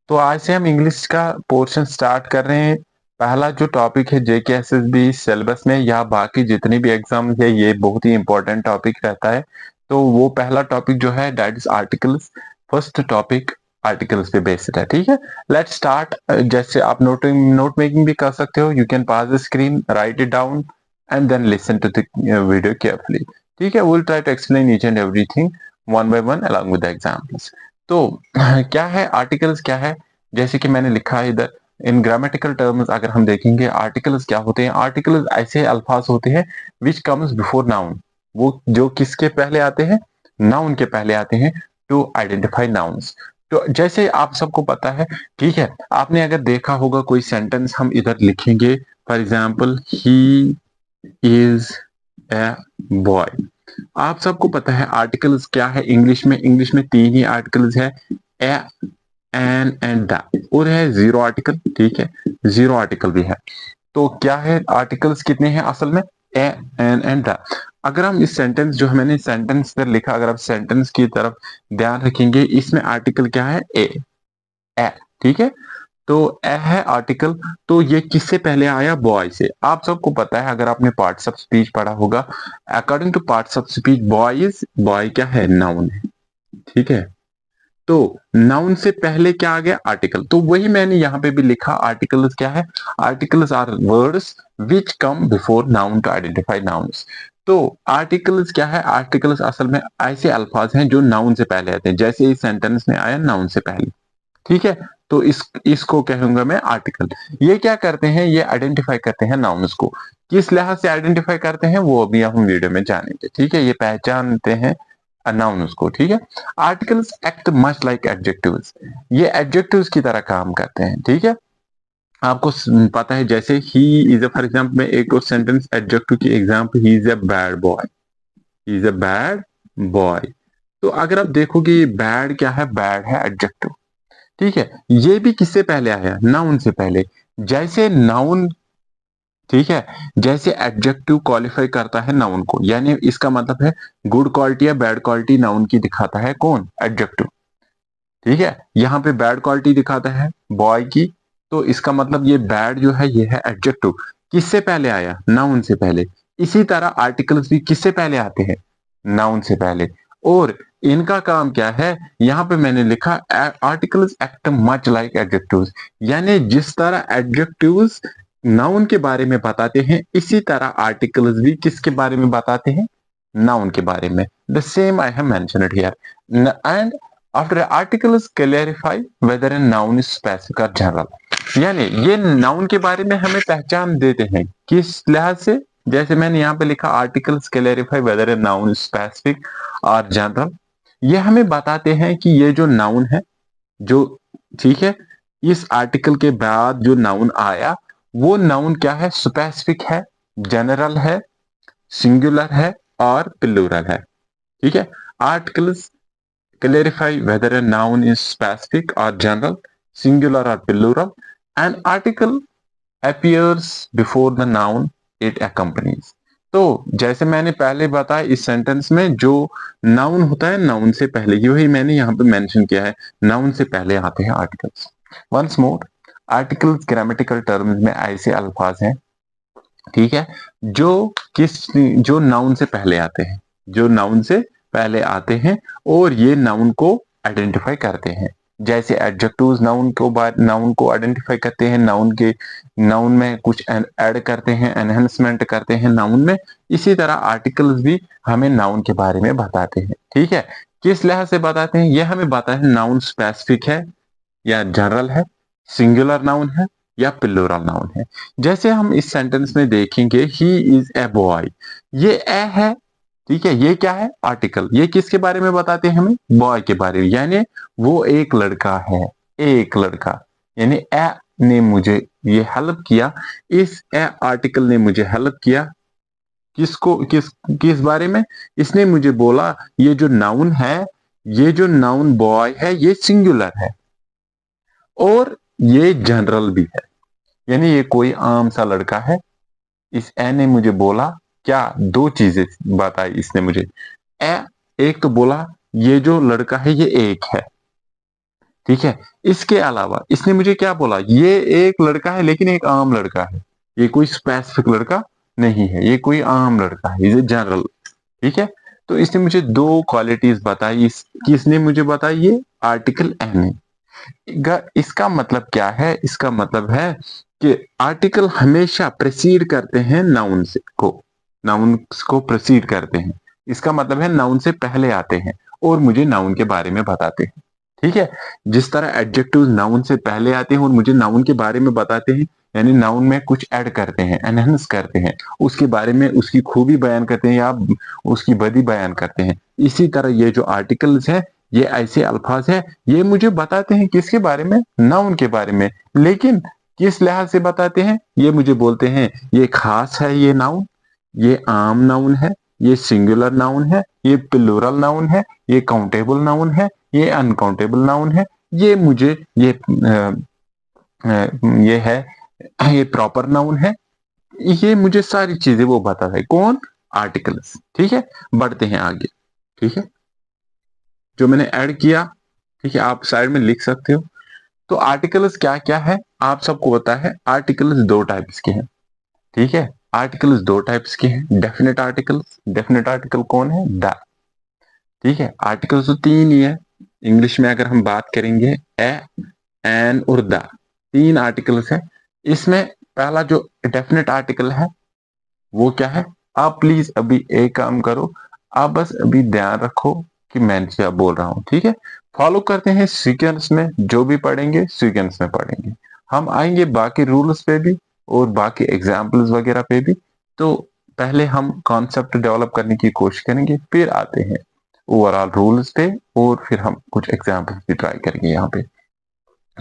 तो आज से हम इंग्लिश का पोर्शन स्टार्ट कर रहे हैं। पहला जो टॉपिक है JKSSB सिलेबस में या बाकी जितने भी एग्जाम है, ये बहुत ही इंपॉर्टेंट टॉपिक रहता है। तो वो पहला टॉपिक जो है that is articles. First topic articles पे बेस्ड है, ठीक है। Let's start. जैसे आप नोट मेकिंग भी कर सकते हो, you can pass the screen, write it down and then listen to the video carefully. ठीक है, will try to explain each and everything one by one along with the examples. तो क्या है articles, क्या है? जैसे कि मैंने लिखा है इधर, इन ग्रामेटिकल टर्म्स अगर हम देखेंगे आर्टिकल्स क्या होते हैं। आर्टिकल्स ऐसे अल्फाज होते हैं विच कम्स बिफोर नाउन, वो जो किसके पहले आते हैं? नाउन के पहले आते हैं, टू आइडेंटिफाई नाउन्स। तो जैसे आप सबको पता है, ठीक है, आपने अगर देखा होगा कोई सेंटेंस हम इधर लिखेंगे, for example he is a boy. आप सबको पता है आर्टिकल्स क्या है इंग्लिश में। इंग्लिश में तीन ही आर्टिकल्स है, ए, एन एंड द, और है जीरो आर्टिकल। ठीक है, जीरो आर्टिकल भी है। तो क्या है आर्टिकल्स कितने हैं असल में? ए, एन एंड द। अगर हम इस सेंटेंस जो मैंने सेंटेंस पर लिखा, अगर आप सेंटेंस की तरफ ध्यान रखेंगे, इसमें आर्टिकल क्या है? ए। ठीक है, तो ए है आर्टिकल। तो ये किससे पहले आया? बॉय से। आप सबको पता है, अगर आपने पार्ट्स ऑफ स्पीच पढ़ा होगा, according two parts of speech boys, boy क्या है? नाउन है। ठीक है, तो नाउन से पहले क्या आ गया? आर्टिकल। तो वही मैंने यहां पे भी लिखा, आर्टिकल्स क्या है? Articles are words which come before noun to identify nouns. तो आर्टिकल्स क्या है? आर्टिकल्स असल में ऐसे अल्फाज हैं जो नाउन से पहले आते हैं, जैसे इस सेंटेंस में आया नाउन से पहले। ठीक है, तो इसको कहूंगा मैं आर्टिकल। ये क्या करते हैं? ये आइडेंटिफाई करते हैं नाउन्स को। किस लिहाज से आइडेंटिफाई करते हैं वो अभी हम वीडियो में जानेंगे। ठीक है, ये पहचानते हैं नाउन्स को। ठीक है, articles act much like adjectives. ये एडजेक्टिव्स की तरह काम करते हैं। ठीक है, आपको पता है, जैसे he is a, for example में एक और सेंटेंस एडजेक्टिव की example, he is a bad boy. He is a bad boy. तो अगर आप देखोगे ये बैड क्या है? बैड है एडजेक्टिव। ठीक है, ये भी किससे पहले आया? नाउन से पहले। जैसे नाउन, ठीक है, जैसे एडजेक्टिव क्वालिफाई करता है नाउन को, यानी इसका मतलब है गुड क्वालिटी या बैड क्वालिटी नाउन की दिखाता है कौन? एडजेक्टिव। ठीक है, यहाँ पे बैड क्वालिटी दिखाता है बॉय की, तो इसका मतलब ये बैड जो है ये है एडजेक्टिव। किससे पहले आया? नाउन से पहले। इसी तरह आर्टिकल्स भी किससे पहले आते हैं? नाउन से पहले। और इनका काम क्या है? यहाँ पे मैंने लिखा articles act much like adjectives, यानी जिस तरह एडजेक्टिव्स नाउन के बारे में बताते हैं, इसी तरह आर्टिकल्स भी किसके बारे में बताते हैं? नाउन के बारे में। The same I have mentioned here. And after articles clarify whether a noun is specific और जनरल। यानी ये नाउन के बारे में हमें पहचान देते हैं किस लिहाज से? जैसे मैंने यहाँ पे लिखा, articles clarify whether a noun is specific और जनरल। ये हमें बताते हैं कि ये जो नाउन है, जो, ठीक है, इस आर्टिकल के बाद जो नाउन आया, वो नाउन क्या है? स्पेसिफिक है, जनरल है, सिंगुलर है और प्लूरल है। ठीक है, articles clarify whether a noun is specific or general, singular or plural. An article appears before the noun it accompanies. तो जैसे मैंने पहले बताया, इस सेंटेंस में जो नाउन होता है, नाउन से पहले, यही मैंने यहाँ पे मेंशन किया है, नाउन से पहले आते हैं articles. Once more, articles grammatical terms में ऐसे अल्फाज हैं, ठीक है, जो जो नाउन से पहले आते हैं, जो नाउन से पहले आते हैं और ये नाउन को आइडेंटिफाई करते हैं। जैसे एडजेक्टिव्स नाउन को आइडेंटिफाई करते हैं, नाउन में कुछ ऐड करते हैं, एनहेंसमेंट करते हैं नाउन में। इसी तरह आर्टिकल्स भी हमें नाउन के बारे में बताते हैं। ठीक है, किस लिहाज से बताते हैं? ये हमें बताते हैं नाउन स्पेसिफिक है या जनरल है, सिंगुलर नाउन है या प्लूरल नाउन है। जैसे हम इस सेंटेंस में देखेंगे, ही इज ए बॉय, ये ए है। ठीक है, ये क्या है? आर्टिकल। ये किसके बारे में बताते हैं? हमें बॉय के बारे में, यानी वो एक लड़का है, एक लड़का। यानी ए ने मुझे ये हेल्प किया, इस ए आर्टिकल ने मुझे हेल्प किया। किसको, किस बारे में? इसने मुझे बोला ये जो नाउन है, ये जो नाउन बॉय है, ये सिंगुलर है और ये जनरल भी है, यानी ये कोई आम सा लड़का है। इस ए ने मुझे बोला क्या? दो चीजें बताई इसने मुझे। ए, एक तो बोला ये जो लड़का है ये एक है, ठीक है। इसके अलावा इसने मुझे क्या बोला, ये एक लड़का है लेकिन एक आम लड़का है, ये कोई स्पेसिफिक लड़का नहीं है, ये कोई आम लड़का है, ये जनरल। ठीक है। तो इसने मुझे दो क्वालिटीज बताई, किसने मुझे बताई, ये आर्टिकल एन ने। इसका मतलब क्या है, इसका मतलब है कि आर्टिकल हमेशा प्रेसीड करते हैं नाउन से को, नाउन को प्रेसीड करते हैं। इसका मतलब है नाउन से पहले आते हैं और मुझे नाउन के बारे में बताते हैं। ठीक है। जिस तरह एडजेक्टिव नाउन से पहले आते हैं और मुझे नाउन के बारे में बताते हैं, यानी नाउन में कुछ ऐड करते हैं, एनहेंस करते हैं, उसके बारे में उसकी खूबी बयान करते हैं या उसकी बदी बयान करते हैं। इसी तरह ये जो आर्टिकल्स है, ये ऐसे अल्फाज है, ये मुझे बताते हैं किसके बारे में, नाउन के बारे में। लेकिन किस लिहाज से बताते हैं, ये मुझे बोलते हैं ये खास है, ये नाउन, ये आम नाउन है, ये सिंगुलर नाउन है, ये प्लूरल नाउन है, ये काउंटेबल नाउन है, ये अनकाउंटेबल नाउन है, ये मुझे ये है, ये प्रॉपर नाउन है। ये मुझे सारी चीजें वो बताता है, कौन, आर्टिकल्स। ठीक है। बढ़ते हैं आगे। ठीक है। जो मैंने ऐड किया, ठीक है, आप साइड में लिख सकते हो। तो आर्टिकल्स क्या क्या है, आप सबको पता है, आर्टिकल्स दो टाइप्स के हैं। ठीक है। आर्टिकल्स दो टाइप्स के हैं, डेफिनेट आर्टिकल्स, डेफिनेट आर्टिकल कौन है, द। ठीक है। आर्टिकल्स तो तीन ही है, इंग्लिश में अगर हम बात करेंगे, ए, एन और द, तीन आर्टिकल्स है। इसमें पहला जो डेफिनेट आर्टिकल है वो क्या है, आप प्लीज अभी एक काम करो, आप बस अभी ध्यान रखो कि मैं क्या बोल रहा हूं। ठीक है। फॉलो करते हैं सीक्वेंस में, जो भी पढ़ेंगे सीक्वेंस में पढ़ेंगे। हम आएंगे बाकी रूल्स पे भी और बाकी एग्जाम्पल्स वगैरह पे भी। तो पहले हम कॉन्सेप्ट डेवलप करने की कोशिश करेंगे, फिर आते हैं ओवरऑल रूल्स पे और फिर हम कुछ एग्जाम्पल्स भी ट्राई करेंगे यहाँ पे।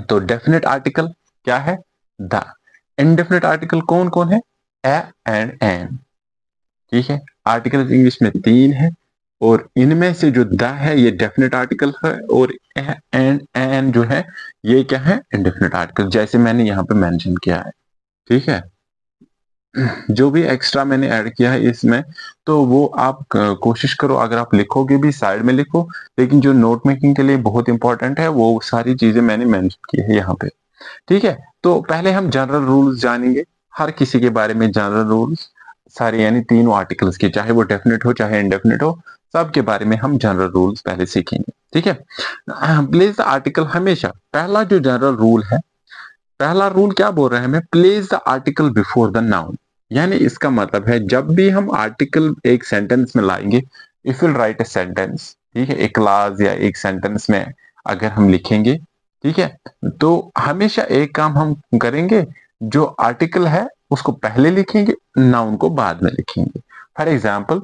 तो डेफिनेट आर्टिकल क्या है, द। इनडेफिनेट आर्टिकल कौन कौन है, ए एंड एन। ठीक है। आर्टिकल इंग्लिश में तीन है और इनमें से जो द है ये डेफिनेट आर्टिकल है और एंड एन जो है ये क्या है, इंडेफिनेट आर्टिकल, जैसे मैंने यहाँ पे मेंशन किया है। ठीक है। जो भी एक्स्ट्रा मैंने ऐड किया है इसमें, तो वो आप कोशिश करो, अगर आप लिखोगे भी साइड में लिखो, लेकिन जो नोट मेकिंग के लिए बहुत इंपॉर्टेंट है वो सारी चीजें मैंने मेंशन की है यहाँ पे। ठीक है। तो पहले हम जनरल रूल्स जानेंगे, हर किसी के बारे में जनरल रूल्स सारे, यानी तीनों आर्टिकल्स के, चाहे वो डेफिनेट हो चाहे इनडेफिनेट हो, सबके बारे में हम जनरल रूल्स पहले सीखेंगे। ठीक है। प्लेस द आर्टिकल, हमेशा पहला जो जनरल रूल है, पहला रूल क्या बोल रहे हैं हमें, place the article before the noun. यानी इसका मतलब है जब भी हम आर्टिकल एक सेंटेंस में लाएंगे, if will write a sentence, ठीक है, एक क्लास या एक सेंटेंस में अगर हम लिखेंगे, ठीक है, तो हमेशा एक काम हम करेंगे, जो आर्टिकल है उसको पहले लिखेंगे, नाउन को बाद में लिखेंगे। For example,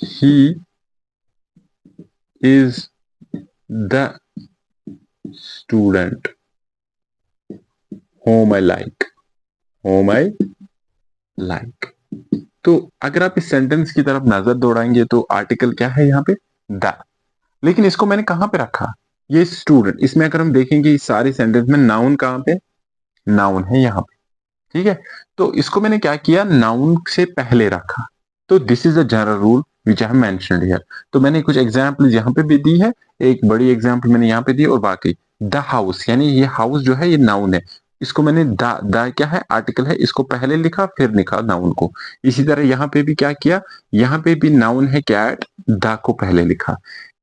he is the student home I like, home I like. तो अगर आप इस सेंटेंस की तरफ नजर दौड़ाएंगे तो आर्टिकल क्या है यहाँ पे, द। लेकिन इसको मैंने कहां पे रखा, ये स्टूडेंट, इसमें अगर हम देखेंगे इस सारे सेंटेंस में नाउन कहां पे, नाउन है यहाँ पे। ठीक है। तो इसको मैंने क्या किया, नाउन से पहले रखा। तो this is the general rule which I mentioned here. तो मैंने कुछ एग्जांपल यहाँ पे भी दी है, एक बड़ी एग्जांपल मैंने यहाँ पे दी, और बाकी द हाउस, यानी ये हाउस जो है ये नाउन है, इसको मैंने द क्या है, आर्टिकल है, इसको पहले लिखा फिर लिखा नाउन को। इसी तरह यहाँ पे भी क्या किया, यहाँ पे भी नाउन है कैट, द को पहले लिखा,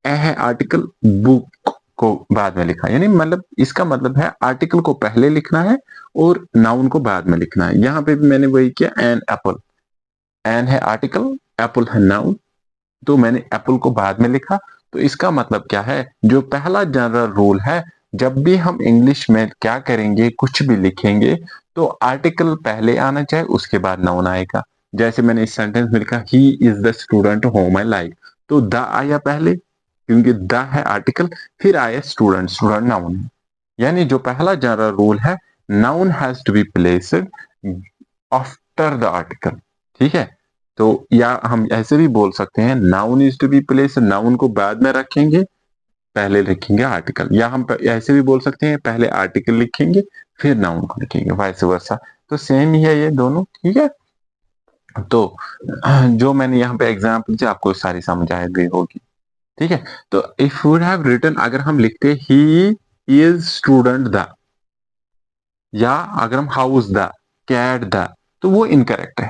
ए है आर्टिकल, बुक को बाद में लिखा। यानी मतलब इसका मतलब है आर्टिकल को पहले लिखना है और नाउन को बाद में लिखना है। यहाँ पे भी मैंने वही किया, एन एप्पल, एन है आर्टिकल, एप्पल है नाउन, तो मैंने एप्पल को बाद में लिखा। तो इसका मतलब क्या है, जो पहला जनरल रूल है, जब भी हम इंग्लिश में क्या करेंगे, कुछ भी लिखेंगे, तो आर्टिकल पहले आना चाहिए, उसके बाद नाउन आएगा। जैसे मैंने इस सेंटेंस में लिखा, he is the student home I like, तो द आया पहले, क्योंकि द है आर्टिकल, फिर आया स्टूडेंट, स्टूडेंट नाउन है। यानी जो पहला जनरल रूल है, noun has to be placed after the article. ठीक है। तो या हम ऐसे भी बोल सकते हैं, noun is to be placed, noun को बाद में रखेंगे, पहले लिखेंगे आर्टिकल। या हम ऐसे भी बोल सकते हैं, पहले आर्टिकल लिखेंगे फिर नाउन को लिखेंगे, वाइस वर्सा। तो सेम ही है ये दोनों, ठीक है। तो जो मैंने यहाँ पे एग्जाम्पल दी आपको सारी समझ आ गई होगी, ठीक है। तो इफ वुड हैव रिटन, अगर हम लिखते ही इज स्टूडेंट द, या अगर हम हाउस द, कैट द, तो वो इनकरेक्ट है,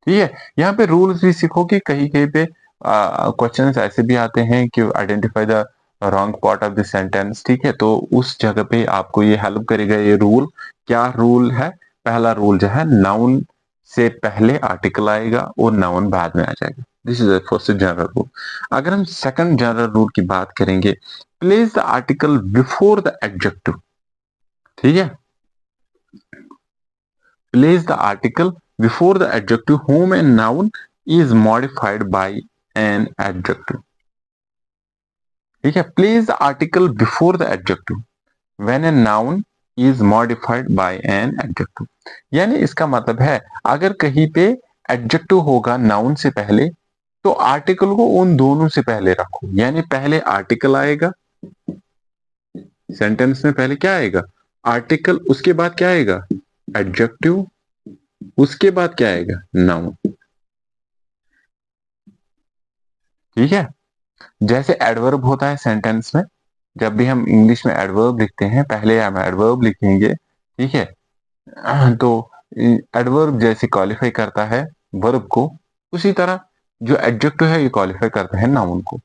ठीक है। यहाँ पे रूल्स भी सीखो कि कहीं कहीं पे क्वेश्चंस ऐसे भी आते हैं कि identify the wrong part of the sentence, ठीक है। तो उस जगह पे आपको ये हेल्प करेगा ये रूल। क्या रूल है? पहला रूल जो है, नाउन से पहले आर्टिकल आएगा और नाउन बाद में आ जाएगा। This is first general rule. अगर हम सेकंड जनरल रूल की बात करेंगे, place the article before the adjective, ठीक है। Place the article before the adjective whom a noun is modified by an adjective. ठीक है, place the article before the adjective when a noun is modified by an adjective. यानी इसका मतलब है अगर कहीं पे एडजेक्टिव होगा नाउन से पहले, तो आर्टिकल को उन दोनों से पहले रखो। यानी पहले आर्टिकल आएगा, सेंटेंस में पहले क्या आएगा? आर्टिकल, उसके बाद क्या आएगा? एडजेक्टिव, उसके बाद क्या आएगा? नाउन, ठीक है। जैसे एडवर्ब होता है सेंटेंस में, जब भी हम इंग्लिश में एडवर्ब लिखते हैं पहले हम एडवर्ब लिखेंगे, ठीक है। तो एडवर्ब जैसे क्वालिफाई करता है वर्ब को, उसी तरह जो एडजेक्टिव है ये क्वालिफाई करता है नाउन को।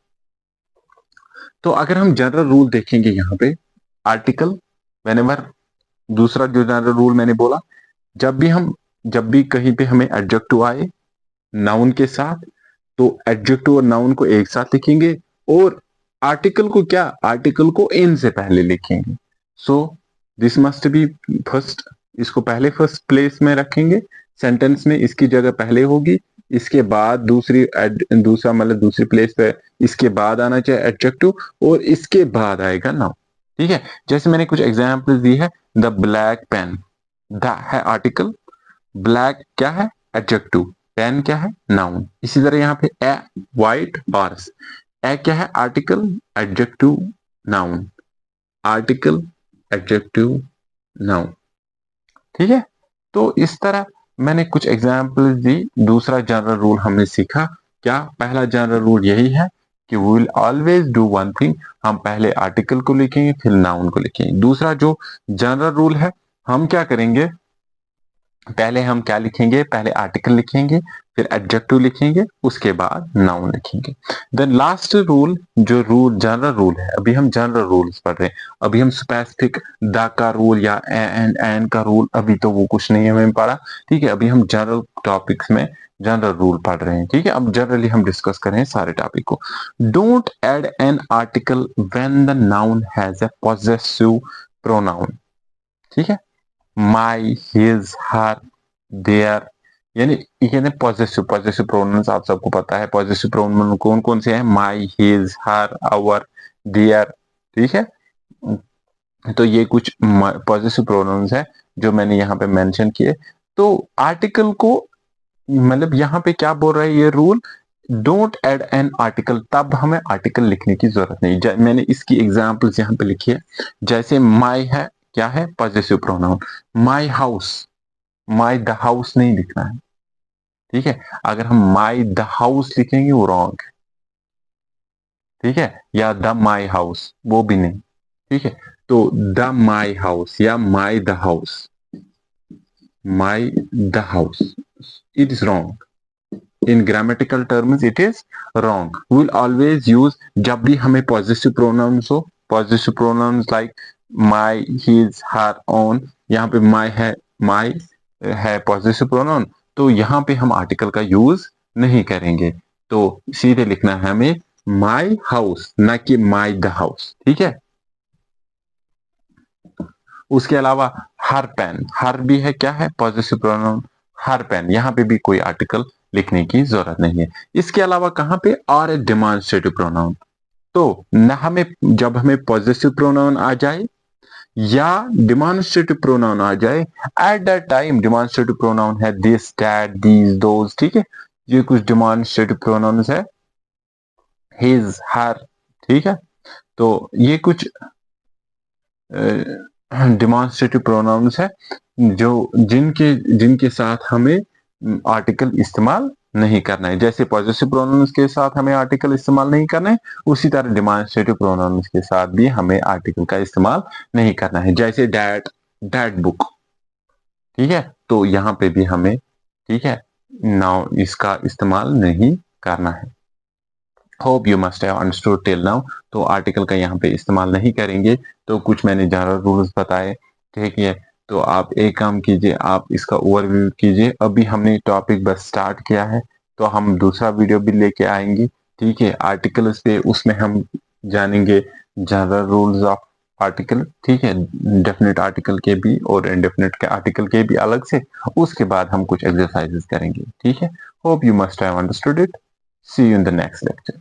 तो अगर हम जनरल रूल देखेंगे यहाँ पे, आर्टिकल व्हेनेवर, दूसरा जो जनरल रूल मैंने बोला, जब भी कहीं पे हमें एडजेक्टिव आए नाउन के साथ, तो एडजेक्टिव और नाउन को एक साथ लिखेंगे, और आर्टिकल को क्या? आर्टिकल को इन से पहले लिखेंगे। So this must be first, इसको पहले फर्स्ट प्लेस में रखेंगे सेंटेंस में, इसकी जगह पहले होगी, इसके बाद दूसरा मतलब दूसरी प्लेस पे इसके बाद आना चाहिए एडजेक्टिव, और इसके बाद आएगा नाउन, ठीक है। जैसे मैंने कुछ एग्जाम्पल दी है, द ब्लैक पेन, द है आर्टिकल, ब्लैक क्या है? एडजेक्टिव, पेन क्या है? नाउन। इसी तरह यहाँ पे ए व्हाइट हॉर्स, ए क्या है? Article, adjective, noun, article, adjective, noun, ठीक है। तो इस तरह मैंने कुछ एग्जाम्पल दी। दूसरा जनरल रूल हमने सीखा क्या? पहला जनरल रूल यही है कि we will always do one thing, हम पहले आर्टिकल को लिखेंगे फिर नाउन को लिखेंगे। दूसरा जो जनरल रूल है, हम क्या करेंगे? पहले हम क्या लिखेंगे? पहले आर्टिकल लिखेंगे, फिर एडजेक्टिव लिखेंगे, उसके बाद नाउन लिखेंगे। देन लास्ट रूल, जो रूल जनरल रूल है, अभी हम जनरल रूल्स पढ़ रहे हैं, अभी हम स्पेसिफिक द का रूल या एन का रूल, अभी तो वो कुछ नहीं हमें पढ़ा, ठीक है। अभी हम जनरल टॉपिक्स में जनरल रूल पढ़ रहे हैं, ठीक है। अब जनरली हम डिस्कस करें सारे टॉपिक को। Don't add an article when the noun has a possessive pronoun, ठीक है। माई, हिज, हर, देयर, यानी ये कहते हैं पॉजेसिव। पॉजेसिव प्रोनाउंस आप सबको पता है, पॉजेसिव प्रोनाउन कौन कौन से हैं? माई, हिज, हर, आवर, देयर, ठीक है। तो ये कुछ पॉजेसिव प्रोनाउंस है जो मैंने यहाँ पे मेंशन किए। तो आर्टिकल को मतलब यहाँ पे क्या बोल रहा है ये rule? Don't add an article, तब हमें आर्टिकल लिखने की जरूरत नहीं। मैंने इसकी एग्जांपल्स यहाँ पे लिखी है। जैसे माई है, क्या है? Possessive pronoun. My house, my the house नहीं लिखना है, ठीक है। अगर हम माई द हाउस लिखेंगे वो रॉन्ग है, ठीक है। या द माई हाउस, वो भी नहीं, ठीक है। तो द माई हाउस या my the house, my the house, it is wrong. In grammatical terms it is wrong. We will always use, जब भी हमें पॉजिटिव प्रोनाउंस हो, positive pronouns like my, his, her, own, यहाँ पे माई है positive pronoun, तो यहाँ पे हम आर्टिकल का यूज नहीं करेंगे। तो सीधे लिखना है हमें माई हाउस, ना कि माई द हाउस, ठीक है। उसके अलावा हर पेन, हर भी है, क्या है? पॉजिटिव प्रोनाउन, हर पेन, यहाँ पे भी कोई आर्टिकल लिखने की जरूरत नहीं है। इसके अलावा कहाँ पे? और ए डिमॉन्स्ट्रेटिव प्रोनाउन, तो न हमें, जब हमें पॉजिटिव प्रोनाउन आ जाए या डिमॉन्स्ट्रेटिव प्रोनाउन आ जाए, at that time demonstrative pronoun है दिस, दैट, दीज, दोज, ठीक है। ये कुछ डिमॉन्स्ट्रेटिव प्रोनाउंस है, हिज, हर, ठीक है। तो ये कुछ डिमॉन्स्ट्रेटिव प्रोनाउंस है जो जिनके जिनके साथ हमें आर्टिकल इस्तेमाल नहीं करना है। जैसे पॉजेसिव प्रोनाउंस के साथ हमें आर्टिकल इस्तेमाल नहीं करना है, उसी तरह डिमॉन्स्ट्रेटिव प्रोनाउंस के साथ भी हमें आर्टिकल का इस्तेमाल नहीं करना है। जैसे डैट, डैट बुक, ठीक है, तो यहाँ पे भी हमें, ठीक है, नाउ इसका इस्तेमाल नहीं करना है। Hope you must have understood till now. तो आर्टिकल का यहाँ पे इस्तेमाल नहीं करेंगे। तो कुछ मैंने जनरल रूल्स बताए, ठीक है। तो आप एक काम कीजिए, आप इसका ओवरव्यू कीजिए। अभी हमने टॉपिक बस स्टार्ट किया है, तो हम दूसरा वीडियो भी लेके आएंगे, ठीक है, आर्टिकल्स पे। उसमें हम जानेंगे जनरल रूल्स ऑफ आर्टिकल, ठीक है, डेफिनेट आर्टिकल के भी और इनडेफिनेट के आर्टिकल के भी अलग से। उसके बाद हम कुछ एक्सरसाइजेस करेंगे, ठीक है। Hope you must have understood it. See you in the next lecture.